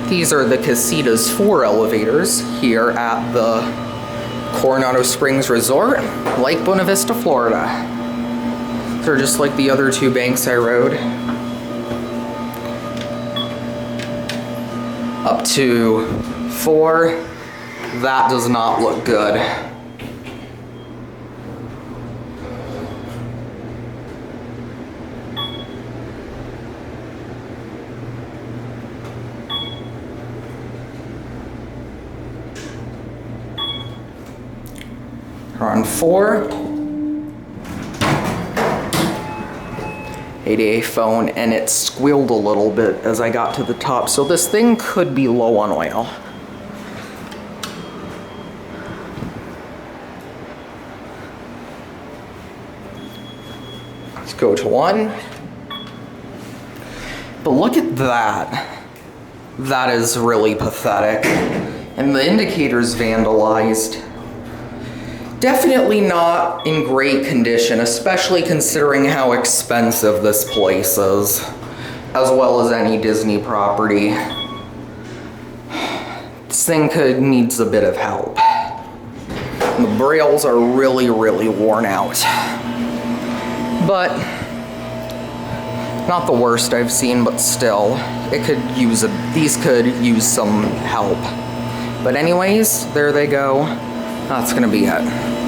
These are the Casita's 4 elevators here at the Coronado Springs Resort, Lake Buena Vista, Florida. They're just like the other 2 banks I rode. Up to 4. That does not look good. We're on 4. ADA phone, and it squealed a little bit as I got to the top, so this thing could be low on oil. Let's go to 1. But look at that. That is really pathetic. And the indicator's vandalized. Definitely not in great condition, especially considering how expensive this place is, as well as any Disney property. This thing needs a bit of help. The brails are really, really worn out. But not the worst I've seen, but still, these could use some help. But anyways, there they go. That's gonna be it.